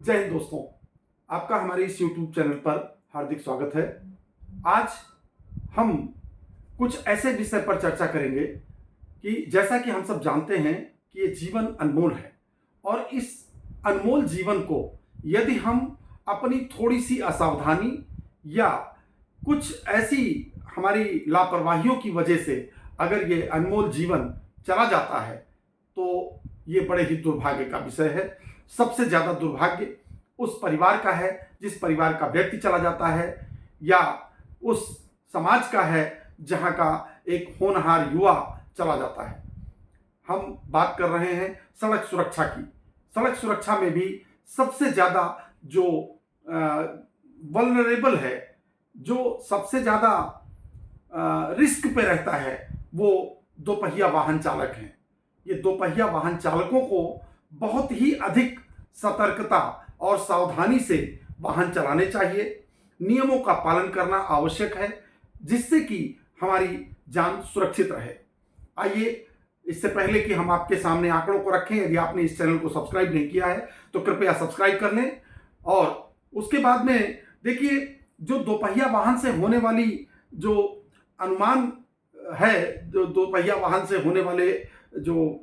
जय हिंद दोस्तों, आपका हमारे इस YouTube चैनल पर हार्दिक स्वागत है। आज हम कुछ ऐसे विषय पर चर्चा करेंगे कि जैसा कि हम सब जानते हैं कि ये जीवन अनमोल है और इस अनमोल जीवन को यदि हम अपनी थोड़ी-सी असावधानी या कुछ ऐसी हमारी लापरवाहियों की वजह से अगर ये अनमोल जीवन चला जाता है, तो ये बड़े ही दुर्भाग्य का विषय है। सबसे ज़्यादा दुर्भाग्य उस परिवार का है जिस परिवार का व्यक्ति चला जाता है, या उस समाज का है जहाँ का एक होनहार युवा चला जाता है। हम बात कर रहे हैं सड़क सुरक्षा की। सड़क सुरक्षा में भी सबसे ज़्यादा जो वल्नरेबल है, जो सबसे ज़्यादा रिस्क पे रहता है, वो दोपहिया वाहन चालक हैं। ये दोपहिया वाहन चालकों को बहुत ही अधिक सतर्कता और सावधानी से वाहन चलाने चाहिए। नियमों का पालन करना आवश्यक है जिससे कि हमारी जान सुरक्षित रहे। आइए, इससे पहले कि हम आपके सामने आंकड़ों को रखें, यदि आपने इस चैनल को सब्सक्राइब नहीं किया है तो कृपया सब्सक्राइब कर लें। और उसके बाद में देखिए, जो दोपहिया वाहन से होने वाली जो अनुमान है, जो दोपहिया वाहन से होने वाले जो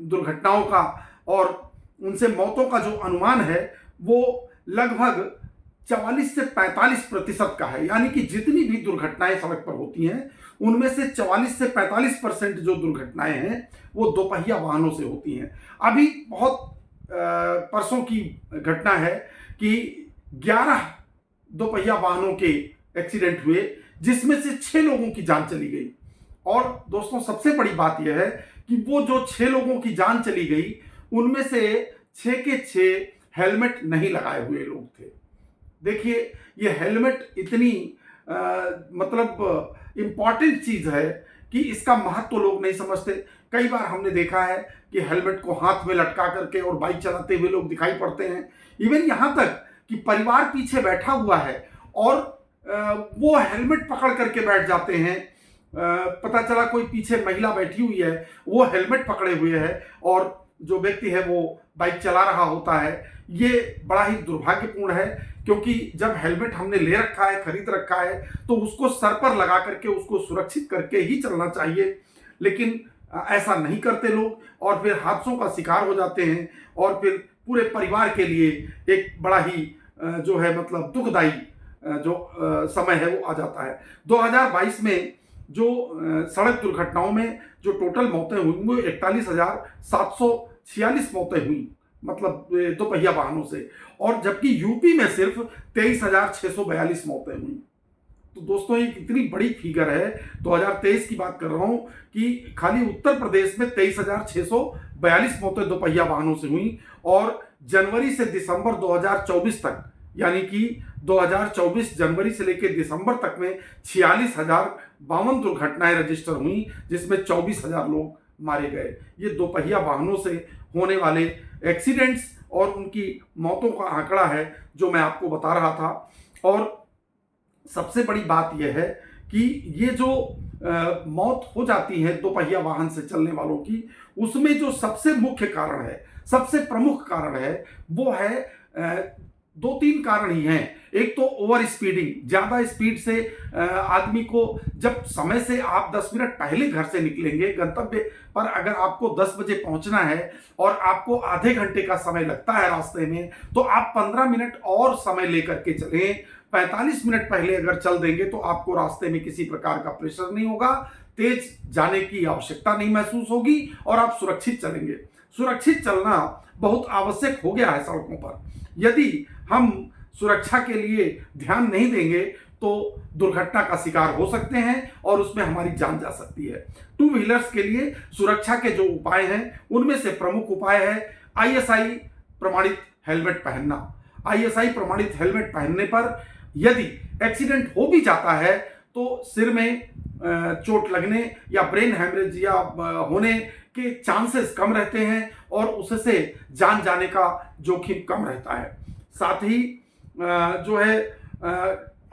दुर्घटनाओं का और उनसे मौतों का जो अनुमान है, वो लगभग 44 से 45% का है। यानी कि जितनी भी दुर्घटनाएं सड़क पर होती हैं, उनमें से 44 से 45% जो दुर्घटनाएं हैं वो दोपहिया वाहनों से होती हैं। अभी बहुत परसों की घटना है कि 11 दोपहिया वाहनों के एक्सीडेंट हुए, जिसमें से 6 लोगों की जान चली गई। और दोस्तों, सबसे बड़ी बात यह है कि वो जो 6 लोगों की जान चली गई, उनमें से 6 के 6 हेलमेट नहीं लगाए हुए लोग थे। देखिए, ये हेलमेट इतनी मतलब इम्पॉर्टेंट चीज़ है कि इसका महत्व तो लोग नहीं समझते। कई बार हमने देखा है कि हेलमेट को हाथ में लटका करके और बाइक चलाते हुए लोग दिखाई पड़ते हैं। इवन यहाँ तक कि परिवार पीछे बैठा हुआ है और वो हेलमेट पकड़ करके बैठ जाते हैं। पता चला कोई पीछे महिला बैठी हुई है, वो हेलमेट पकड़े हुए है और जो व्यक्ति है वो बाइक चला रहा होता है। ये बड़ा ही दुर्भाग्यपूर्ण है, क्योंकि जब हेलमेट हमने ले रखा है, खरीद रखा है, तो उसको सर पर लगा करके उसको सुरक्षित करके ही चलना चाहिए। लेकिन ऐसा नहीं करते लोग और फिर हादसों का शिकार हो जाते हैं और फिर पूरे परिवार के लिए एक बड़ा ही जो है मतलब दुखदायी जो समय है वो आ जाता है। 2022 में जो सड़क दुर्घटनाओं में जो टोटल मौतें हुई वो 41,746 मौतें हुई, मतलब दोपहिया वाहनों से। और जबकि यूपी में सिर्फ 23,642 मौतें हुई। तो दोस्तों, ये कितनी बड़ी फिगर है। 2023 की बात कर रहा हूं कि खाली उत्तर प्रदेश में 23,642 मौतें दोपहिया वाहनों से हुई। और जनवरी से दिसंबर 2024 तक, यानी कि 2024 जनवरी से लेकर दिसंबर तक में 46,052 दुर्घटनाएं रजिस्टर हुई, जिसमें 24,000 लोग मारे गए। ये दोपहिया वाहनों से होने वाले एक्सीडेंट्स और उनकी मौतों का आंकड़ा है जो मैं आपको बता रहा था। और सबसे बड़ी बात यह है कि ये जो मौत हो जाती है दोपहिया वाहन से चलने वालों की, उसमें जो सबसे मुख्य कारण है, सबसे प्रमुख कारण है, वो है 2-3 कारण ही हैं। एक तो ओवर स्पीडिंग, ज़्यादा स्पीड से आदमी को, जब समय से आप 10 मिनट पहले घर से निकलेंगे गंतव्य पर, अगर आपको 10 बजे पहुंचना है और आपको आधे घंटे का समय लगता है रास्ते में, तो आप 15 मिनट और समय लेकर के चलें। 45 मिनट पहले अगर चल देंगे तो आपको रास्ते में किसी प्रकार का प्रेशर नहीं होगा, तेज जाने की आवश्यकता नहीं महसूस होगी और आप सुरक्षित चलेंगे। सुरक्षित चलना बहुत आवश्यक हो गया है सड़कों पर। यदि हम सुरक्षा के लिए ध्यान नहीं देंगे तो दुर्घटना का शिकार हो सकते हैं और उसमें हमारी जान जा सकती है। टू व्हीलर्स के लिए सुरक्षा के जो उपाय हैं, उनमें से प्रमुख उपाय है ISI प्रमाणित हेलमेट पहनना। ISI प्रमाणित हेलमेट पहनने पर यदि एक्सीडेंट हो भी जाता है तो सिर में चोट लगने या ब्रेन हैमरेज या होने के चांसेस कम रहते हैं और उससे जान जाने का जोखिम कम रहता है। साथ ही जो है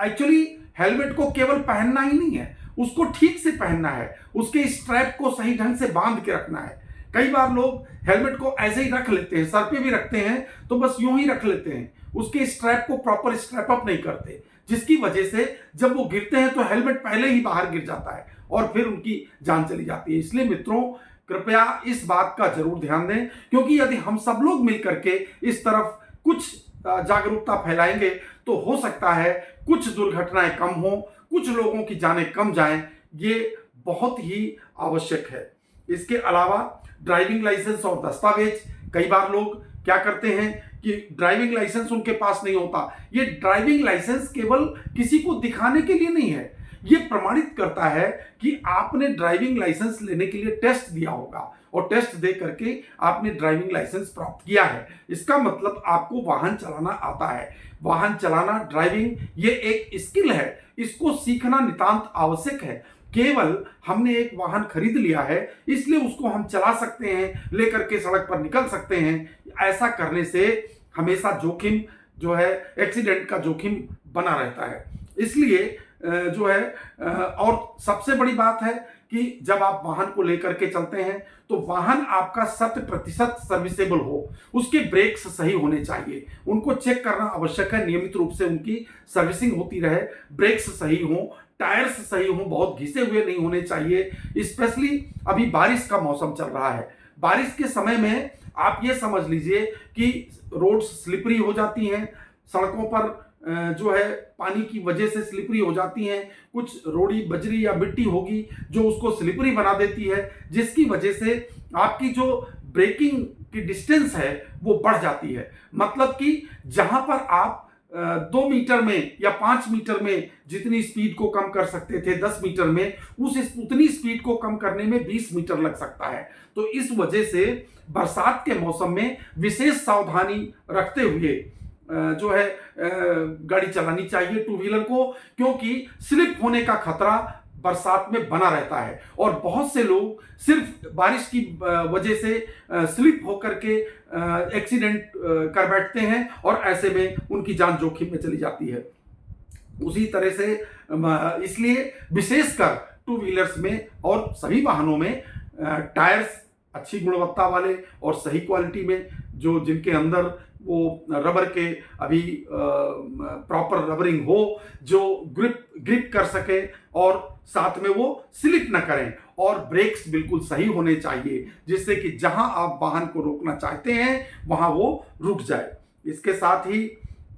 एक्चुअली हेलमेट को केवल पहनना ही नहीं है, उसको ठीक से पहनना है, उसके स्ट्रैप को सही ढंग से बांध के रखना है। कई बार लोग हेलमेट को ऐसे ही रख लेते हैं, सर पे भी रखते हैं तो बस यूं ही रख लेते हैं, उसके स्ट्रैप को प्रॉपर स्ट्रैप अप नहीं करते, जिसकी वजह से जब वो गिरते हैं तो हेलमेट पहले ही बाहर गिर जाता है और फिर उनकी जान चली जाती है। इसलिए मित्रों, कृपया इस बात का जरूर ध्यान दें, क्योंकि यदि हम सब लोग मिलकर के इस तरफ कुछ जागरूकता फैलाएंगे तो हो सकता है कुछ दुर्घटनाएं कम हो, कुछ लोगों की जानें कम जाएं। ये बहुत ही आवश्यक है। इसके अलावा ड्राइविंग लाइसेंस और दस्तावेज, कई बार लोग क्या करते हैं कि ड्राइविंग लाइसेंस उनके पास नहीं होता। ये ड्राइविंग लाइसेंस केवल किसी को दिखाने के लिए नहीं है, ये प्रमाणित करता है कि आपने ड्राइविंग लाइसेंस लेने के लिए टेस्ट दिया होगा और टेस्ट दे करके आपने ड्राइविंग लाइसेंस प्राप्त किया है। इसका मतलब आपको वाहन चलाना आता है। वाहन चलाना, ड्राइविंग, ये एक स्किल है, इसको सीखना नितांत आवश्यक है। केवल हमने एक वाहन खरीद लिया है इसलिए उसको हम चला सकते हैं, लेकर के सड़क पर निकल सकते हैं, ऐसा करने से हमेशा जोखिम जो है, एक्सीडेंट का जोखिम बना रहता है। इसलिए जो है और सबसे बड़ी बात है कि जब आप वाहन को लेकर के चलते हैं तो वाहन आपका 100% सर्विसेबल हो, उसके ब्रेक्स सही होने चाहिए, उनको चेक करना आवश्यक है, नियमित रूप से उनकी सर्विसिंग होती रहे, ब्रेक्स सही हो, टायर्स सही हो, बहुत घिसे हुए नहीं होने चाहिए। स्पेशली अभी बारिश का मौसम चल रहा है, बारिश के समय में आप ये समझ लीजिए कि रोड्स स्लिपरी हो जाती हैं, सड़कों पर जो है पानी की वजह से स्लिपरी हो जाती हैं, कुछ रोड़ी बजरी या मिट्टी होगी जो उसको स्लिपरी बना देती है, जिसकी वजह से आपकी जो ब्रेकिंग की डिस्टेंस है वो बढ़ जाती है। मतलब कि जहां पर आप 2 मीटर में या 5 मीटर में जितनी स्पीड को कम कर सकते थे 10 मीटर में, उतनी स्पीड को कम करने में 20 मीटर लग सकता है। तो इस वजह से बरसात के मौसम में विशेष सावधानी रखते हुए जो है गाड़ी चलानी चाहिए टू व्हीलर को, क्योंकि स्लिप होने का खतरा बरसात में बना रहता है और बहुत से लोग सिर्फ बारिश की वजह से स्लिप होकर के एक्सीडेंट कर बैठते हैं और ऐसे में उनकी जान जोखिम में चली जाती है। उसी तरह से इसलिए विशेषकर टू व्हीलर्स में और सभी वाहनों में टायर्स अच्छी गुणवत्ता वाले और सही क्वालिटी में, जो जिनके अंदर वो रबर के अभी प्रॉपर रबरिंग हो, जो ग्रिप कर सके और साथ में वो स्लिप ना करें, और ब्रेक्स बिल्कुल सही होने चाहिए जिससे कि जहां आप वाहन को रोकना चाहते हैं वहां वो रुक जाए। इसके साथ ही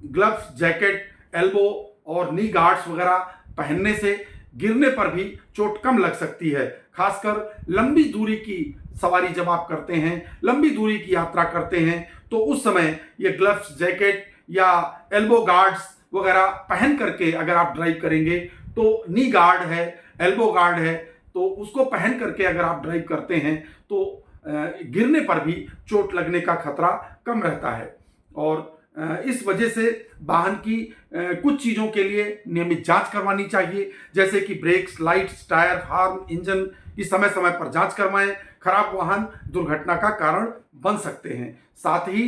ग्लव्स, जैकेट, एल्बो और नी गार्ड्स वगैरह पहनने से गिरने पर भी चोट कम लग सकती है। खासकर लंबी दूरी की सवारी जब आप करते हैं, लंबी दूरी की यात्रा करते हैं, तो उस समय ये ग्लव्स, जैकेट या एल्बो गार्ड्स वगैरह पहन करके अगर आप ड्राइव करेंगे तो नी गार्ड है, एल्बो गार्ड है, तो उसको पहन करके अगर आप ड्राइव करते हैं तो गिरने पर भी चोट लगने का खतरा कम रहता है। और इस वजह से वाहन की कुछ चीज़ों के लिए नियमित जांच करवानी चाहिए, जैसे कि brakes, lights, tyre, horn, engine की समय समय पर जांच करवाएं। खराब वाहन दुर्घटना का कारण बन सकते हैं। साथ ही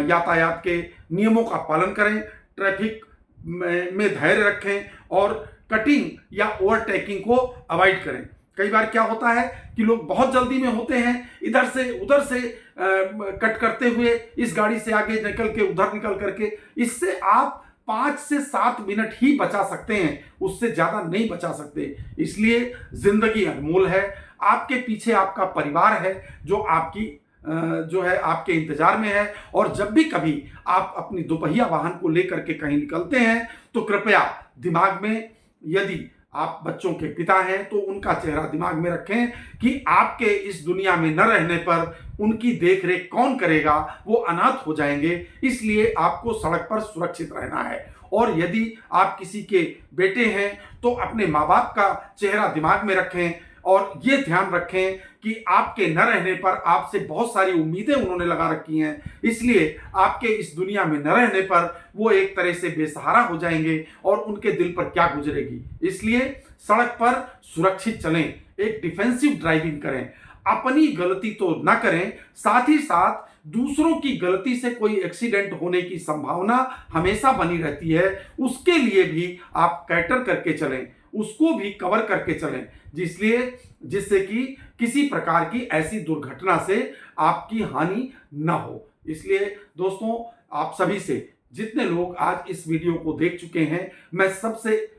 यातायात के नियमों का पालन करें, ट्रैफिक में धैर्य रखें और कटिंग या ओवरटेकिंग को अवॉइड करें। कई बार क्या होता है कि लोग बहुत जल्दी में होते हैं, इधर से उधर से कट करते हुए इस गाड़ी से आगे निकल के उधर निकल करके, इससे आप 5 से 7 मिनट ही बचा सकते हैं, उससे ज़्यादा नहीं बचा सकते। इसलिए जिंदगी अनमोल है, आपके पीछे आपका परिवार है जो आपकी जो है आपके इंतजार में है। और जब भी कभी आप अपनी दोपहिया वाहन को लेकर के कहीं निकलते हैं तो कृपया दिमाग में, यदि आप बच्चों के पिता हैं तो उनका चेहरा दिमाग में रखें कि आपके इस दुनिया में न रहने पर उनकी देखरेख कौन करेगा, वो अनाथ हो जाएंगे। इसलिए आपको सड़क पर सुरक्षित रहना है। और यदि आप किसी के बेटे हैं तो अपने माँ बाप का चेहरा दिमाग में रखें और ये ध्यान रखें कि आपके न रहने पर आपसे बहुत सारी उम्मीदें उन्होंने लगा रखी हैं, इसलिए आपके इस दुनिया में न रहने पर वो एक तरह से बेसहारा हो जाएंगे और उनके दिल पर क्या गुजरेगी। इसलिए सड़क पर सुरक्षित चलें, एक डिफेंसिव ड्राइविंग करें, अपनी गलती तो न करें, साथ ही साथ दूसरों की गलती से कोई एक्सीडेंट होने की संभावना हमेशा बनी रहती है, उसके लिए भी आप कैटर करके चलें। उसको भी कवर करके चलें, जिससे कि किसी प्रकार की ऐसी दुर्घटना से आपकी हानि ना हो। इसलिए दोस्तों, आप सभी से, जितने लोग आज इस वीडियो को देख चुके हैं, मैं सबसे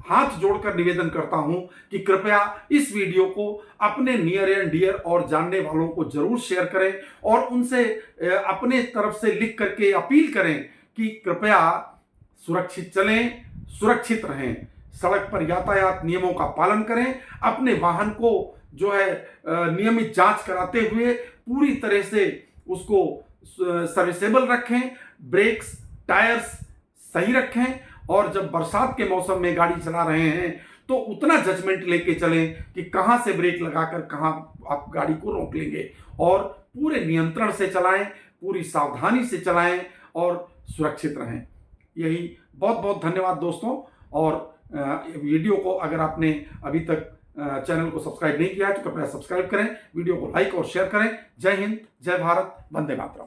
हाथ जोड़कर निवेदन करता हूं कि कृपया इस वीडियो को अपने नियर एंड डियर और जानने वालों को जरूर शेयर करें और उनसे अपने तरफ से लिख करके अपील करें कि कृपया सुरक्षित चलें, सुरक्षित रहें, सड़क पर यातायात नियमों का पालन करें, अपने वाहन को जो है नियमित जांच कराते हुए पूरी तरह से उसको सर्विसेबल रखें, ब्रेक्स, टायर्स सही रखें, और जब बरसात के मौसम में गाड़ी चला रहे हैं तो उतना जजमेंट लेके चलें कि कहां से ब्रेक लगाकर कहां आप गाड़ी को रोक लेंगे, और पूरे नियंत्रण से चलाएं, पूरी सावधानी से चलाएं और सुरक्षित रहें। यही बहुत बहुत धन्यवाद दोस्तों। और वीडियो को अगर आपने अभी तक चैनल को सब्सक्राइब नहीं किया है तो कृपया सब्सक्राइब करें, वीडियो को लाइक और शेयर करें। जय हिंद, जय भारत, वंदे मातरम।